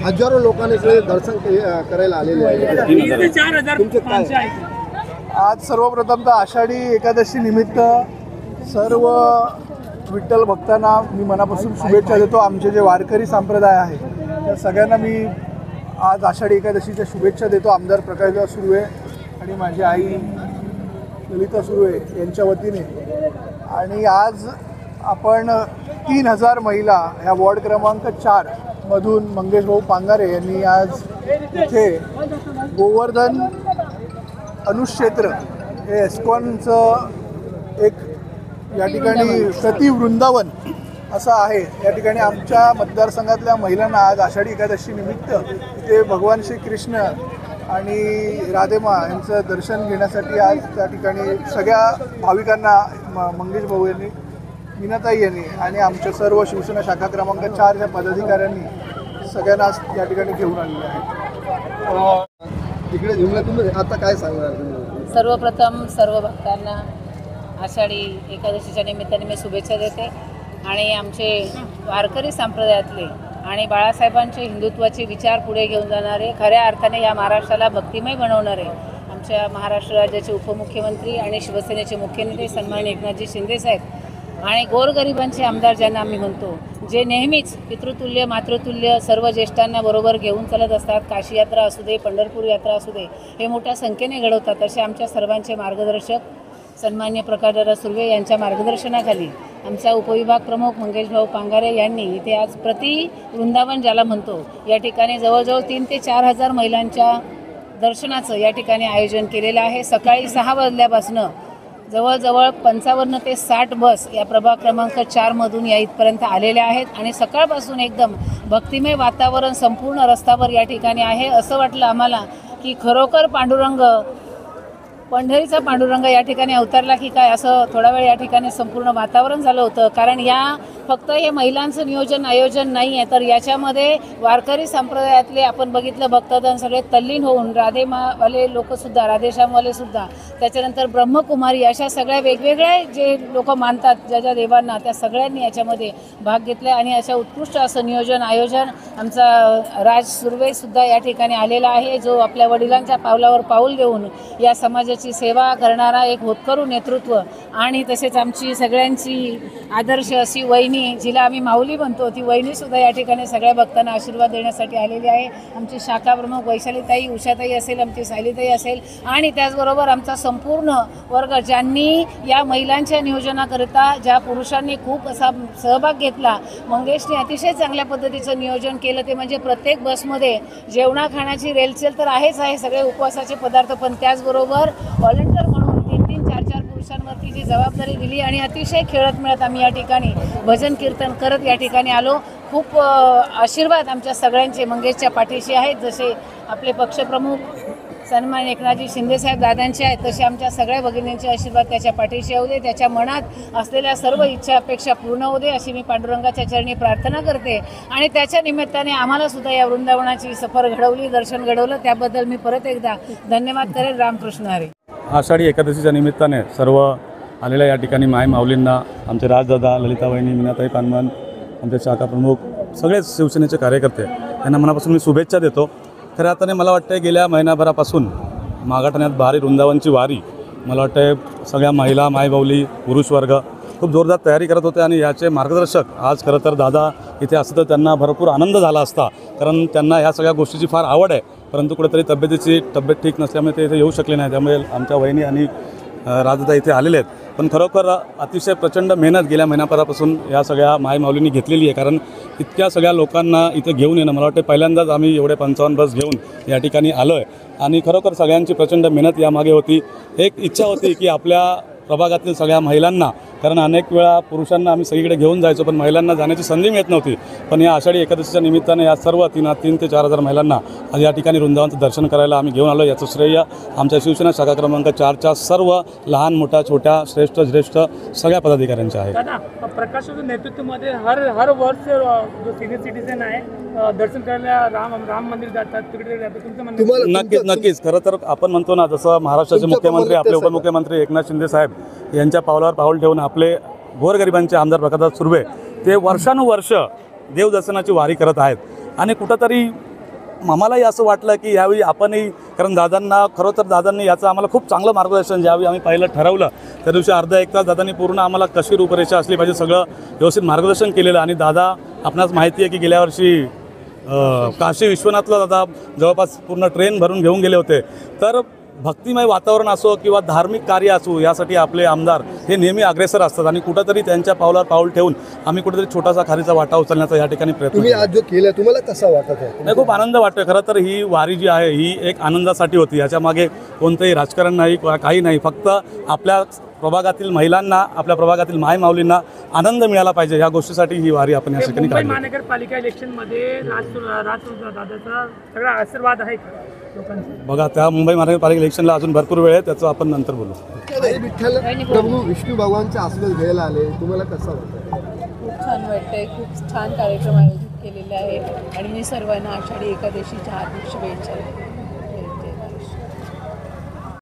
हजारो लोकांनी दर्शन करायला आलेले आहेत। तुमचे काय? आज सर्वप्रथम तर आषाढी एकादशी निमित्त सर्व विठ्ठल भक्तांना मी मनापासून शुभेच्छा देतो। आमचे जे वारकरी संप्रदाय आहे त्या सगळ्यांना मी आज आषाढी एकादशीच्या शुभेच्छा देतो। आमदार प्रकाशदादा सुर्वे आणि माझी आई ललिता सुर्वे यांच्या वतीने। आणि आज आपण 3000 महिला ह्या वॉर्ड क्रमांक 4 मधून मंगेश भाऊ पांगारे यांनी आज इथे गोवर्धन अनुक्षेत्र हे एस्कॉनचं एक या ठिकाणी प्रति वृंदावन असं आहे। या ठिकाणी आमच्या मतदारसंघातल्या महिलांना आज आषाढी एकादशी निमित्त इथे भगवान श्रीकृष्ण आणि राधेमा यांचं दर्शन घेण्यासाठी आज त्या ठिकाणी सगळ्या भाविकांना मंगेश भाऊ यांनी, मीनाताई यांनी आणि आमच्या सर्व शिवसेना शाखा क्रमांक 4च्या पदाधिकाऱ्यांनी सगळ्यांना या ठिकाणी घेऊन आलेले आहे। तिकडे तुम्ही आता काय सांगणार तुम्ही? सर्वप्रथम सर्व भक्तांना आषाढी एकादशीच्या निमित्ताने मी शुभेच्छा देते। आणि आमचे वारकरी संप्रदायातले आणि बाळासाहेबांचे हिंदुत्वाचे विचार पुढे घेऊन जाणारे, खऱ्या अर्थाने या महाराष्ट्राला भक्तिमय बनवणारे आमच्या महाराष्ट्र राज्याचे उपमुख्यमंत्री आणि शिवसेनेचे मुख्य नेते सन्माननीय एकनाथजी शिंदेसाहेब आणि गोरगरिबांचे आमदार ज्यांना आम्ही म्हणतो, जे नेहमीच पितृतुल्य मातृतुल्य सर्व ज्येष्ठांना बरोबर घेऊन चालत असतात। काशी यात्रा असू दे, पंढरपूर यात्रा असू दे, हे मोठ्या संख्येने घडवतात। असे आमच्या सर्वांचे मार्गदर्शक सन्माननीय प्रकाशदादा सुर्वे यांच्या मार्गदर्शनाखाली आमचा उपविभाग प्रमुख मंगेश भाऊ पांगारे यांनी इथे आज प्रति वृंदावन ज्याला म्हणतो या ठिकाणी जवळजवळ 3 ते 4 हजार महिलांच्या दर्शनाचं या ठिकाणी आयोजन केलेलं आहे। सकाळी 6 वाजल्यापासून जवळजवळ 55 ते 60 बस या प्रभाग क्रमांक 4 मधून या इथपर्यंत आलेल्या आहेत आणि सकाळपासून एकदम भक्तिमय वातावरण संपूर्ण रस्त्यावर या ठिकाणी आहे। असं वाटलं आम्हाला की खरोखर पांडुरंग, पंढरीचा पांडुरंग या ठिकाणी अवतरला की काय, असं थोडा वेळ या ठिकाणी संपूर्ण वातावरण झालं होतं। कारण या फक्त हे महिलांचं नियोजन आयोजन नाही आहे, तर याच्यामध्ये वारकरी संप्रदायातले आपण बघितलं भक्तजन सगळे तल्लीन होऊन, राधेमावाले लोकसुद्धा, राधेश्यामवालेसुद्धा, त्याच्यानंतर ब्रह्मकुमारी, अशा सगळ्या वेगवेगळ्या जे लोक मानतात ज्या ज्या देवांना, त्या सगळ्यांनी याच्यामध्ये भाग घेतला आणि अशा उत्कृष्ट असं नियोजन आयोजन आमचा राज सुर्वेसुद्धा या ठिकाणी आलेला आहे, जो आपल्या वडिलांच्या पावलावर पाऊल देऊन या समाजाची सेवा करणारा एक होतकरू नेतृत्व। आणि तसेच आमची सगळ्यांची आदर्श अशी वहिनी, जिला आम्ही माऊली म्हणतो, ती वहिनीसुद्धा या ठिकाणी सगळ्या भक्तांना आशीर्वाद देण्यासाठी आलेली आहे। आमची शाखा प्रमुख वैशालीताई, उषाताई असेल, आमची सायलीताई असेल आणि त्याचबरोबर आमचा संपूर्ण वर्ग, ज्यांनी या महिलांच्या नियोजनाकरिता, ज्या पुरुषांनी खूप असा सहभाग घेतला। मंगेशने अतिशय चांगल्या पद्धतीचं नियोजन केलं, ते म्हणजे प्रत्येक बसमध्ये जेवणा खाण्याची रेलचेल तर आहेच आहे, सगळे उपवासाचे पदार्थ, पण त्याचबरोबर व्हॉलंटियर म्हणून 3-3, 4-4 पुरुषांवरती जी जबाबदारी दिली आणि अतिशय खेळत मिळत आम्ही या ठिकाणी भजन कीर्तन करत या ठिकाणी आलो। खूप आशीर्वाद आमच्या सगळ्यांचे मंगेशच्या पाठीशी आहेत। जसे आपले पक्षप्रमुख सन्माननीय एकनाथजी शिंदेसाहेब दादांचे आहेत, तसे आमच्या सगळ्या भगिनींचे आशीर्वाद त्याच्या पाठीशी येऊ दे, त्याच्या मनात असलेल्या सर्व इच्छा अपेक्षा पूर्ण होऊ दे, अशी मी पांडुरंगाच्या चरणी प्रार्थना करते। आणि त्याच्या निमित्ताने आम्हाला सुद्धा या वृंदावनाची सफर घडवली, दर्शन घडवलं, त्याबद्दल मी परत एकदा धन्यवाद करेन। रामकृष्ण हरी। आषाढी एकादशीच्या निमित्ताने सर्व आलेल्या या ठिकाणी माय माऊलींना, आमचे राजदादा, ललिताबाईंनी, मीनाताई पानवन, आमचे शाखा प्रमुख, सगळेच शिवसेनेचे कार्यकर्ते यांना मनापासून मी शुभेच्छा देतो। खऱ्या अर्थाने मला वाटतं गेल्या महिनाभरापासून मागाठाण्यात भारी वृंदावनची वारी, मला वाटतं सगळ्या महिला, मायबाऊली, पुरुष वर्ग खूप जोरदार तयारी करत होते आणि याचे मार्गदर्शक आज खरं तर दादा इथे असतं तर त्यांना भरपूर आनंद झाला असता, कारण त्यांना ह्या सगळ्या गोष्टीची फार आवड आहे, परंतु कुठेतरी तब्येत ठीक नसल्यामुळे ते इथे येऊ शकले नाही। त्यामुळे आमच्या वहिनी आणि राजदादा इथे आलेले आहेत। पण खरोखर अतिशय प्रचंड मेहनत गेल्या महिन्याभरापासून या सगळ्या माय माऊलींनी घेतलेली आहे, कारण इतक्या सगळ्या लोकांना इथे घेऊन येणं, मला वाटतं पहिल्यांदाच आम्ही एवढे 55 बस घेऊन या ठिकाणी आलो आहे आणि खरोखर सगळ्यांची प्रचंड मेहनत यामागे होती। एक इच्छा होती की आपल्या प्रभागातील सगळ्या महिलांना, कारण अनेक वेळा पुरुषांना आम्ही सगळीकडे घेऊन जायचो पण महिलांना जाण्याची संधी मिळत नव्हती, पण या आषाढी एकादशीच्या निमित्ताने या सर्व 3 ते 4 हजार महिलांना आज या ठिकाणी वृंदावनचं दर्शन करायला आम्ही घेऊन आलो। याचं श्रेय आमच्या शिवसेना शाखा क्रमांक 4च्या सर्व लहान मोठ्या छोट्या श्रेष्ठ ज्येष्ठ सगळ्या पदाधिकाऱ्यांचे आहे। दादा, प्रकाशाच्या नेतृत्वामध्ये हर वर्ष जो सिनियर सिटीजन आहे दर्शन करायला राम मंदिर जातात, तिकडे जातात, तुमचं म्हणणं? नक्कीच खरं तर आपण म्हणतो ना, जसं महाराष्ट्राचे मुख्यमंत्री आपले उपमुख्यमंत्री एकनाथ शिंदे साहेब यांच्या पावलावर पाऊल ठेवून आपले गोरगरिबांचे आमदार प्रकाशदादा सुर्वे ते वर्षानुवर्ष देवदर्शनाची वारी करत आहेत आणि कुठंतरी आम्हालाही असं वाटलं की यावेळी आपणही, कारण दादांना खरं तर दादांनी याचं आम्हाला खूप चांगलं मार्गदर्शन, ज्यावेळी आम्ही पहिलं ठरवलं त्या दिवशी अर्धा एक तास दादांनी पूर्ण आम्हाला कशी रूपरेषा असली पाहिजे सगळं व्यवस्थित मार्गदर्शन केलेलं. आणि दादा आपणास माहिती आहे की गेल्या वर्षी काशी विश्वनाथला दादा जवळपास पूर्ण ट्रेन भरून घेऊन गेले होते. तर भक्तिमय वातावरण असो किंवा धार्मिक कार्य असो, यासाठी आपले आमदार हे नेहमी अग्रेसर असतात आणि कुठंतरी त्यांच्या पावलावर पाऊल ठेवून आम्ही कुठेतरी छोटासा खारीचा वाटा उचलण्याचा या ठिकाणी प्रयत्न तुम्ही केला. आज जो केला तुम्हाला कसा वाटत आहे? नाही, खूप आनंद वाटतोय. खरं तर ही वारी जी आहे ही एक आनंदासाठी होती. याच्यामागे कोणतंही राजकारण नाही, काही नाही. फक्त आपल्या प्रभागातील महिलांना, आपल्या प्रभागातील माय माऊलींना आनंद मिळाला पाहिजे या गोष्टीसाठी ही वारी आपण या ठिकाणी मुंबई काढली. महानगरपालिका इलेक्शनमध्ये दादाचा सगळा आशीर्वाद आहे का लोकांचा? बघा, त्या मुंबई महानगरपालिका इलेक्शनला अजून भरपूर वेळ आहे, त्याचं आपण नंतर बोलू. आई विठ्ठल प्रभू विष्णू भगवानच्या आशीर्वाद घ्यायला आले, तुम्हाला कसं वाटतं? खूप छान वाटतंय. खूप छान कार्यक्रम आयोजित केलेले आहे आणि मी सर्वांना आषाढी एकादशीच्या हार्दिक शुभेच्छा.